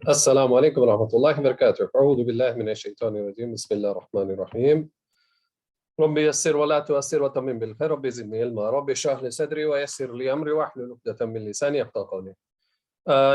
السلام عليكم ورحمة الله وبركاته. أعوذ بالله من الشيطان الرجيم. بسم الله الرحمن الرحيم. ربي يسر ولا تؤسر وتمم بالخير. ربي زدني علما. ربي اشرح لي صدري ويسر لي أمري واحلل عقدة من لساني يفقهوا قولي.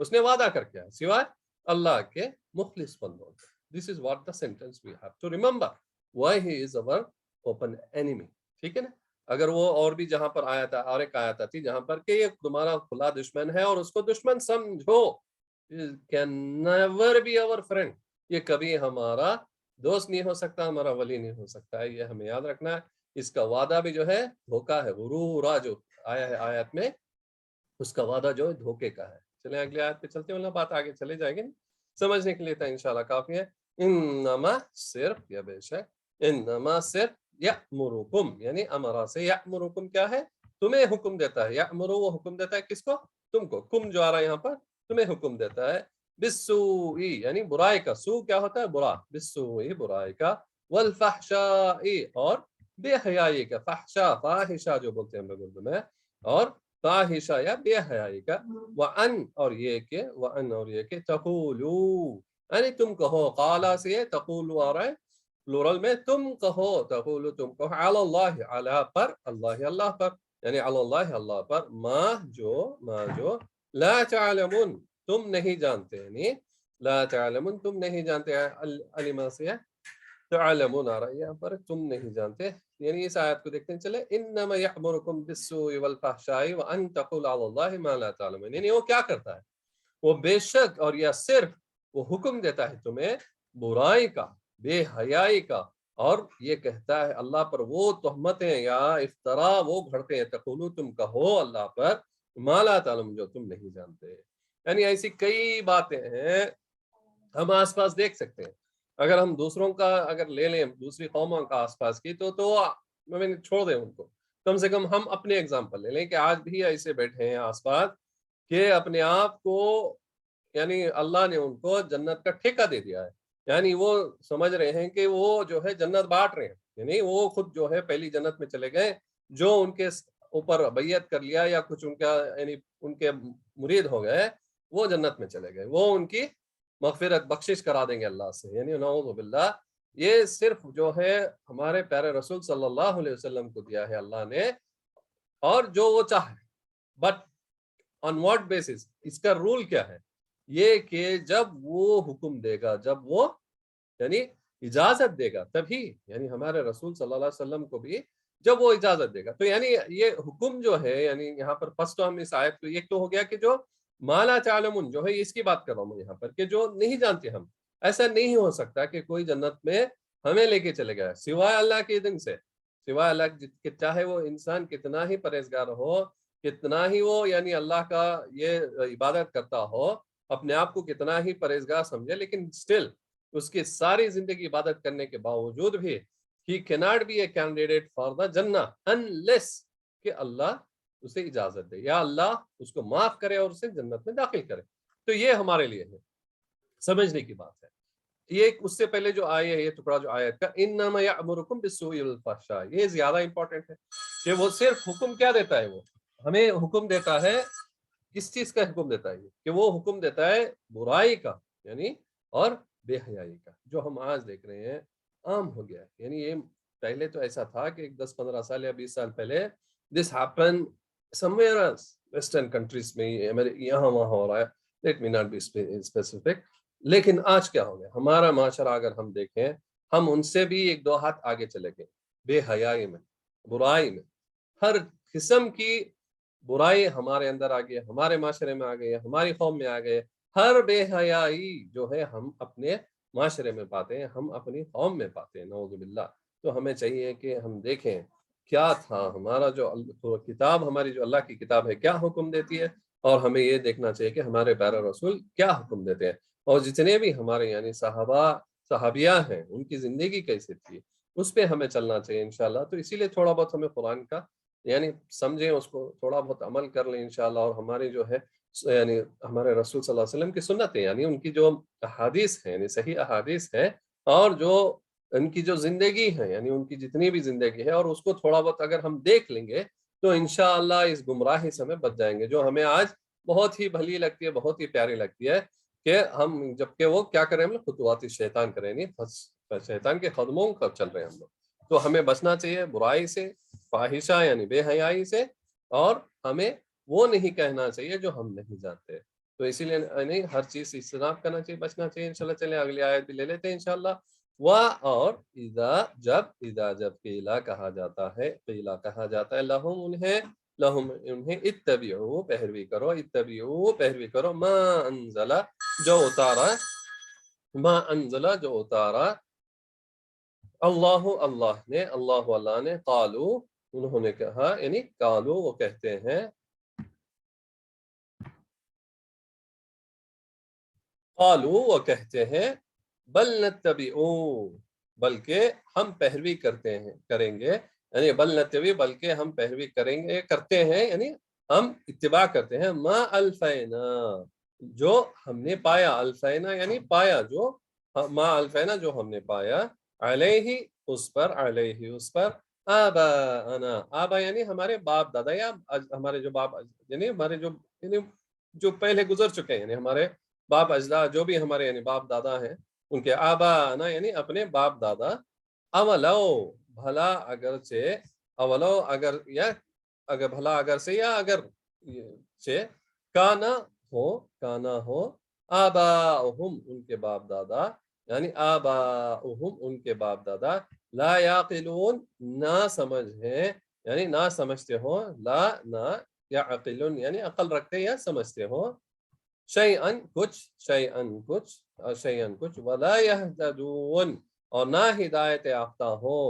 اس نے وعدہ کر کے سوائے اللہ کے مخلص بندوں. This is what the sentence we have to remember. Why he is our open enemy. ٹھیک ہے نا. اگر وہ اور بھی جہاں پر آیا تھا اور ایک آیت تھی جہاں پر کہ یہ تمہارا کھلا دشمن ہے اور اس کو دشمن سمجھو. Can never be our friend. یہ کبھی ہمارا دوست نہیں ہو سکتا, ہمارا ولی نہیں ہو سکتا ہے, یہ ہمیں یاد رکھنا ہے. اس کا وعدہ بھی جو ہے دھوکا ہے, غرورا جو آیا ہے آیت میں, اس کا وعدہ جو ہے دھوکے کا ہے. چلیں اگلی آیت پہ چلتے ہیں, بات آگے چلے جائے گی, سمجھنے کے لیے تو انشاءاللہ کافی ہے. انما صرف یا بے شک, انما صرف یأمرکم یعنی امرا سے, یأمرکم کیا ہے, تمہیں حکم دیتا ہے. یأمرو وہ حکم دیتا ہے کس کو, تم کو. کم جو آ رہا ہے یہاں پر, تمہیں حکم دیتا ہے. بالسوء یعنی برائی کا, سو کیا ہوتا ہے برا, بالسوء برائی کا, والفحشاء اور بے حیائی کا. فحشا فاحشہ جو بولتے ہیں اردو میں, اور فاحشہ یا بے حیائی کا. وَأَن اور یہ کہ, وَأَن اور یہ کہ, تقولوا یعنی تم کہو, قالا سے تقولوا آ رہا ہے پلورل میں, تم کہو, تقولوا تم کہو, علی اللہ علی پر, اللہ اللہ پر, یعنی علی اللہ اللہ پر, ما جو لا تعلمون تم نہیں جانتے, یعنی لا تعلمون تم نہیں جانتے, علما سے تعلمون آ رہا ہے یہاں پر, تم نہیں جانتے. یعنی اس آیت کو دیکھتے ہیں چلے. انما یأمرکم بالسوء والفحشاء وان تقولوا علی اللہ ما لا تعلمون, یعنی وہ کیا کرتا ہے, وہ بے شک اور یا صرف وہ حکم دیتا ہے تمہیں برائی کا, بے حیائی کا, اور یہ کہتا ہے اللہ پر وہ تہمتیں یا افطرا وہ گھڑتے ہیں. تقولوا تم کہو اللہ پر, ما لا تعلمون جو تم نہیں جانتے. یعنی ایسی کئی باتیں ہیں ہم آس پاس دیکھ سکتے ہیں. اگر ہم دوسروں کا اگر لے لیں, دوسری قوموں کا آس پاس کی, تو چھوڑ دیں ان کو, کم سے کم ہم اپنے ایگزامپل لے لیں کہ آج بھی ایسے بیٹھے ہیں آس پاس کہ اپنے آپ کو یعنی اللہ نے ان کو جنت کا ٹھیکہ دے دیا ہے. یعنی وہ سمجھ رہے ہیں کہ وہ جو ہے جنت بانٹ رہے ہیں, یعنی وہ خود جو ہے پہلی جنت میں چلے گئے, جو ان کے اوپر بیعت کر لیا یا کچھ ان کا یعنی ان کے مرید ہو گئے, وہ جنت میں چلے گئے, وہ ان کی مغفرت بخشش کرا دیں گے اللہ سے. یعنی نعوذ باللہ, یہ صرف جو ہے ہمارے پیارے رسول صلی اللہ علیہ وسلم کو دیا ہے اللہ نے, اور جو وہ چاہے. بٹ آن واٹ بیسس, اس کا رول کیا ہے, یہ کہ جب وہ حکم دے گا, جب وہ یعنی اجازت دے گا تبھی, یعنی ہمارے رسول صلی اللہ علیہ وسلم کو بھی جب وہ اجازت دے گا. تو یعنی یہ حکم جو ہے, یعنی یہاں پر پس تو ہم اس آیت کو, ایک تو ہو گیا کہ جو ما لا تعلمون جو ہے اس کی بات کر رہا ہوں یہاں پر, کہ جو نہیں جانتے ہم. ایسا نہیں ہو سکتا کہ کوئی جنت میں ہمیں لے کے چلے گیا سوائے اللہ کے اذن سے, سوائے اللہ کے, چاہے وہ انسان کتنا ہی پرہیزگار ہو, کتنا ہی وہ یعنی اللہ کا یہ عبادت کرتا ہو, اپنے آپ کو کتنا ہی پرہیزگار سمجھے, لیکن سٹل اس کی ساری زندگی عبادت کرنے کے باوجود بھی he cannot be a candidate for the Jannah unless کہ اللہ اسے اجازت دے, یا اللہ اس کو معاف کرے اور اسے جنت میں داخل کرے. تو یہ ہمارے لیے ہے, سمجھنے کی بات ہے. یہ اس سے پہلے جو آئے یہ ٹکڑا جو آیت کا انما یأمرکم بالسوء والفحشاء, یہ زیادہ امپورٹنٹ ہے کہ وہ صرف حکم کیا دیتا ہے, وہ ہمیں حکم دیتا ہے, کس چیز کا حکم دیتا ہے, کہ وہ حکم دیتا ہے برائی کا یعنی اور بے حیائی کا, جو ہم آج دیکھ رہے ہیں عام ہو گیا. یعنی یہ پہلے تو ایسا تھا کہ 10-15 سال یا 20 سال پہلے this happened somewhere else, western countries میں, یہاں وہاں ہو رہا ہے, let me not be specific. لیکن آج کیا ہو گیا, ہمارا معاشرہ اگر ہم دیکھیں, ہم ان سے بھی 1-2 ہاتھ آگے چلے گئے بے حیائی میں, برائی میں. ہر قسم کی برائی ہمارے اندر آ گئی, ہمارے معاشرے میں آ گئی, ہماری قوم میں آ گئے. ہر بے حیائی جو ہے ہم اپنے معاشرے میں پاتے ہیں, ہم اپنی قوم میں پاتے ہیں, نعوذ باللہ. تو ہمیں چاہیے کہ ہم دیکھیں کیا تھا ہمارا جو کتاب, ہماری جو اللہ کی کتاب ہے, کیا حکم دیتی ہے, اور ہمیں یہ دیکھنا چاہیے کہ ہمارے پیارے رسول کیا حکم دیتے ہیں. اور جتنے بھی ہمارے یعنی صحابیہ ہیں, ان کی زندگی کیسے تھی, اس پہ ہمیں چلنا چاہیے انشاءاللہ. تو اسی لیے تھوڑا بہت ہمیں قرآن کا یعنی سمجھیں, اس کو تھوڑا بہت عمل کر لیں انشاءاللہ. اور ہماری جو ہے یعنی ہمارے رسول صلی اللہ علیہ وسلم کی سنتیں, یعنی ان کی جو احادیث ہیں, یعنی صحیح احادیث ہیں, اور جو ان کی جو زندگی ہے, یعنی ان کی جتنی بھی زندگی ہے, اور اس کو تھوڑا بہت اگر ہم دیکھ لیں گے تو انشاءاللہ اس گمراہی سے ہمیں بچ جائیں گے, جو ہمیں آج بہت ہی بھلی لگتی ہے, بہت ہی پیاری لگتی ہے, کہ ہم جبکہ وہ کیا کریں, ہم لوگ خطوات شیطان کریں, نہیں شیطان کے قدموں پر چل رہے ہیں ہم لوگ. تو ہمیں بچنا چاہیے برائی سے, فاحشہ یعنی بے حیائی سے, اور ہمیں وہ نہیں کہنا چاہیے جو ہم نہیں جانتے. تو اسی لیے نہیں ہر چیز سے اجتناب کرنا چاہیے، بچنا چاہیے انشاءاللہ. چلیں اگلی آیت بھی لے لیتے ہیں انشاءاللہ. اور اذا جب قیلا کہا جاتا ہے، قیلا کہا جاتا ہے لہم انہیں اتبعوا پیروی کرو ما انزل جو اتارا اللہ نے قالو انہوں نے کہا، یعنی قالو وہ کہتے ہیں، بل نتبعو بلکہ ہم پیروی کریں گے، یعنی بل نتبع بلکہ ہم پیروی کرتے ہیں، یعنی ہم اتباع کرتے ہیں، ما الفینا جو ہم نے پایا، الفینا یعنی پایا، ما الفینا جو ہم نے پایا، علیہ اس پر آبا یعنی ہمارے باپ دادا، یا ہمارے جو باپ یعنی ہمارے جو پہلے گزر چکے ہیں، یعنی ہمارے باپ اجداد جو بھی ہمارے یعنی باپ دادا ہیں، ان کے آبا یعنی اپنے باپ دادا، اولو بھلا اگر سے کانا ہو آباؤہم ان کے باپ دادا، یعنی آباؤہم ان کے باپ دادا، لا یعقلون نہ سمجھ ہیں، یعنی نہ سمجھتے ہو، لا نہ یعقلون یعنی عقل رکھتے یا سمجھتے ہو، شیئن کچھ ولا یہتدون اور نہ ہدایت یافتہ ہو،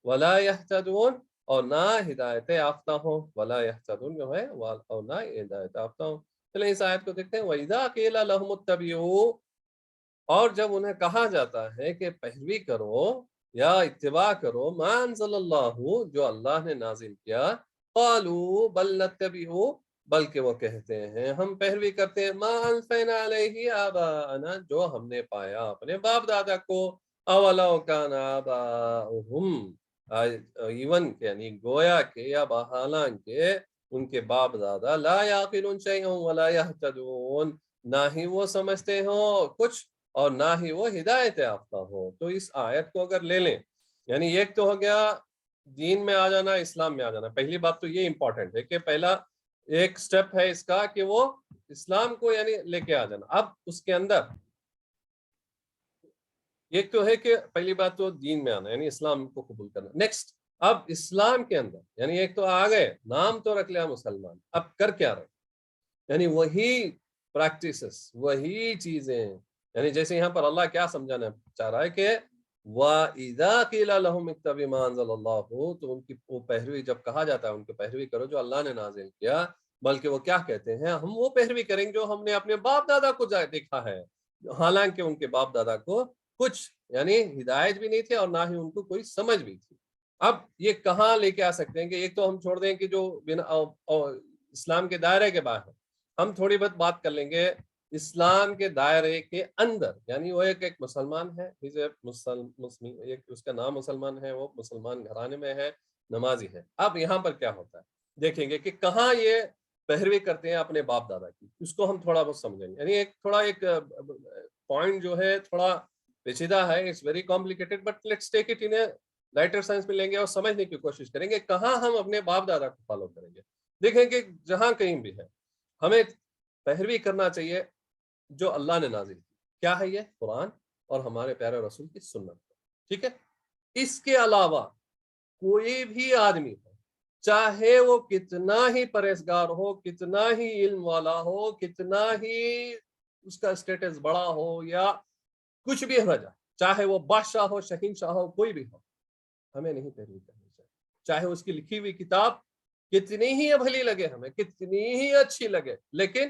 ولا یہتدون اور نہ ہدایت یافتہ ہو، ولا یہتدون جو ہے اور نہ ہدایت یافتہ ہو. چلیں اس آیت کو دیکھتے ہیں. وَإِذَا قِيلَ لَهُمُ اتَّبِعُوا اور جب انہیں کہا جاتا ہے کہ پیروی کرو یا اتباع کرو، ما انزل اللہ جو اللہ نے نازل کیا، قالوا بل نتبعوا بلکہ وہ کہتے ہیں ہم پیروی کرتے ہیں، ما الفینا علیہ آباءنا جو ہم نے پایا اپنے باپ دادا کو، اولو کان آباؤہم ایون یعنی گویا کہ یا حالانکہ ان کے باپ دادا لا یعقلون شیئا ولا یہتدون نہ ہی وہ سمجھتے ہو کچھ اور نہ ہی وہ ہدایت یافتہ ہو. تو اس آیت کو اگر لے لیں، یعنی ایک تو ہو گیا دین میں آ جانا، اسلام میں آ جانا. پہلی بات تو یہ امپورٹنٹ ہے کہ پہلا ایک سٹیپ ہے اس کا کہ وہ اسلام کو یعنی لے کے آ جانا. اب اس کے اندر ایک تو ہے کہ پہلی بات تو دین میں آنا، یعنی اسلام کو قبول کرنا. نیکسٹ اب اسلام کے اندر یعنی ایک تو آ گئے، نام تو رکھ لیا مسلمان، اب کر کیا رہے، یعنی وہی پریکٹسز، وہی چیزیں، یعنی جیسے یہاں پر اللہ کیا سمجھانا چاہ رہا ہے کہ وَإِذَا قِيلَ لَهُمْ اتَّبِعُوا مَا أَنزَلَ اللَّهُ تو ان کی وہ پیروی جب کہا جاتا ہے ان کی پیروی کرو جو اللہ نے نازل کیا، بلکہ وہ کیا کہتے ہیں ہم وہ پیروی کریں گے جو ہم نے اپنے باپ دادا کو دیکھا ہے، حالانکہ ان کے باپ دادا کو کچھ یعنی ہدایت بھی نہیں تھی اور نہ ہی ان کو کوئی سمجھ بھی تھی. اب یہ کہاں لے کے آ سکتے ہیں کہ ایک تو ہم چھوڑ دیں کہ جو اسلام کے دائرے کے باہر، ہم تھوڑی بہت بات کر لیں گے اسلام کے دائرے کے اندر، یعنی وہ ایک مسلمان ہے، ایک اس کا نام مسلمان ہے، وہ مسلمان گھرانے میں ہے، نمازی ہے. اب یہاں پر کیا ہوتا ہے دیکھیں گے کہ کہاں یہ پیروی کرتے ہیں اپنے باپ دادا کی، اس کو ہم تھوڑا بہت سمجھیں گے. یعنی ایک پوائنٹ جو ہے تھوڑا پیچیدہ ہے، it's very complicated, but let's take it in a lighter sense میں لیں گے اور سمجھنے کی کوشش کریں گے کہاں ہم اپنے باپ دادا کو فالو کریں گے. دیکھیں کہ جہاں کہیں بھی ہے ہمیں پیروی کرنا چاہیے جو اللہ نے نازل کی. کیا ہے یہ؟ قرآن اور ہمارے پیارے رسول کی سنت. ٹھیک ہے، اس کے علاوہ کوئی بھی آدمی ہو، چاہے وہ کتنا ہی پرہیزگار ہو، کتنا ہی علم والا ہو، کتنا ہی اس کا اسٹیٹس بڑا ہو یا کچھ بھی ہو جائے، چاہے وہ بادشاہ ہو، شہنشاہ ہو، کوئی بھی ہو، ہمیں نہیں پیروی کرنی چاہیے. چاہے اس کی لکھی ہوئی کتاب کتنی ہی بھلی لگے، ہمیں کتنی ہی اچھی لگے، لیکن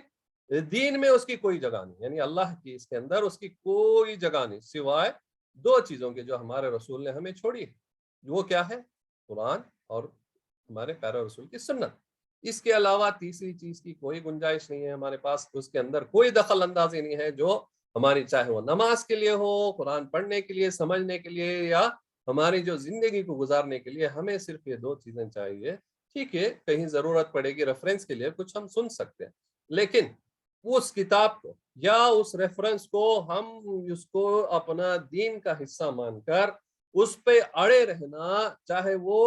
دین میں اس کی کوئی جگہ نہیں، یعنی اللہ کی اس کے اندر اس کی کوئی جگہ نہیں سوائے دو چیزوں کے جو ہمارے رسول نے ہمیں چھوڑی ہے. وہ کیا ہے؟ قرآن اور ہمارے پیارے رسول کی سنت. اس کے علاوہ تیسری چیز کی کوئی گنجائش نہیں ہے ہمارے پاس، اس کے اندر کوئی دخل اندازی نہیں ہے جو ہماری چاہے وہ نماز کے لیے ہو، قرآن پڑھنے کے لیے، سمجھنے کے لیے، یا ہماری جو زندگی کو گزارنے کے لیے. ہمیں صرف یہ دو چیزیں چاہیے. ٹھیک ہے کہیں ضرورت پڑے گی ریفرنس کے لیے کچھ ہم سن سکتے ہیں، لیکن اس کتاب کو یا اس ریفرنس کو ہم اس کو اپنا دین کا حصہ مان کر اس پہ اڑے رہنا، چاہے وہ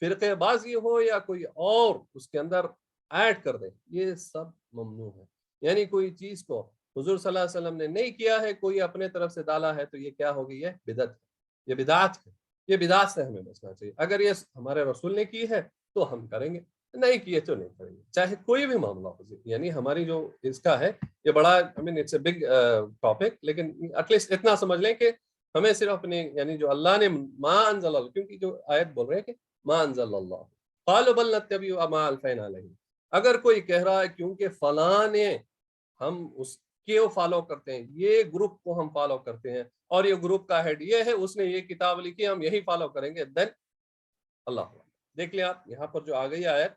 فرقے بازی ہو یا کوئی اور اس کے اندر ایڈ کر دے، یہ سب ممنوع ہے. یعنی کوئی چیز کو حضور صلی اللہ علیہ وسلم نے نہیں کیا ہے، کوئی اپنے طرف سے ڈالا ہے، تو یہ کیا ہوگی؟ یہ بدعت ہے، یہ بدعت ہے، یہ بدعت سے ہمیں بچنا چاہیے۔ اگر یہ ہمارے رسول نے کی ہے تو ہم کریں گے، نہیں کیے تو نہیں کریں گے، چاہے کوئی بھی معاملہ ہو۔ یعنی ہماری جو اس کا ہے، یہ بڑا اٹس اے بگ ٹاپک، لیکن ایٹ لیسٹ اتنا سمجھ لیں کہ ہمیں صرف اپنے یعنی جو اللہ نے ما انزل اللہ، کیونکہ جو آیت بول رہے ہیں کہ ما انزل اللہ قالوا بل نتبع ما الفینا علیہ، اگر کوئی کہہ رہا ہے کیونکہ فلاں نے، ہم اس کو فالو کرتے ہیں، یہ گروپ کو ہم فالو کرتے ہیں اور یہ گروپ کا ہیڈ یہ ہے، اس نے یہ کتاب لکھی، ہم یہی فالو کریں گے، دین اللہ دیکھ لیں آپ یہاں پر جو آ گئی آیت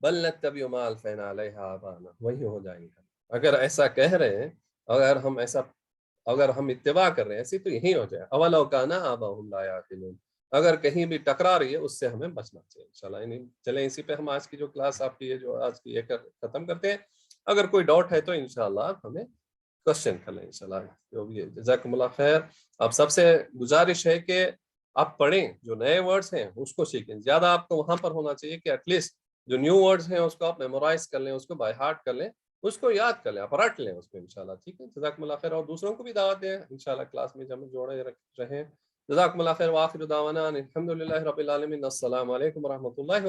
بل نتبع ما الفینا علیہ آبانا، وہی ہو جائیں گے۔ اگر ایسا کہہ رہے ہیں، اگر ہم اتباع کر رہے ہیں ایسی، تو یہی ہو جائے اولو کان آباؤہم لا یعقلون۔ اگر کہیں بھی ٹکرا رہی ہے اس سے ہمیں بچنا چاہیے انشاءاللہ۔ چلیں اسی پہ ہم آج کی جو کلاس آپ کی ہے جو آج کی یہ ختم کرتے ہیں۔ اگر کوئی ڈاؤٹ ہے تو انشاءاللہ ہمیں کوشچن کر لیں انشاءاللہ، جو بھی ہے۔ جزاکم اللہ خیر۔ آپ سب سے گزارش ہے کہ آپ پڑھیں، جو نئے ورڈز ہیں اس کو سیکھیں، زیادہ آپ کو وہاں پر ہونا چاہیے کہ ایٹ لیسٹ جو نیو ورڈز ہیں اس کو آپ میمورائز کر لیں، اس کو بائی ہارٹ کر لیں، اس کو یاد کر لیں، آپ رٹ لیں اس کو انشاءاللہ، ٹھیک ہے۔ جزاکم اللہ خیر، اور دوسروں کو بھی دعوت دیں انشاءاللہ کلاس میں جب جوڑے رہیں۔ جزاکم اللہ خیر، وآخر دعوانا الحمدللہ رب العالمین، السلام علیکم ورحمۃ اللہ۔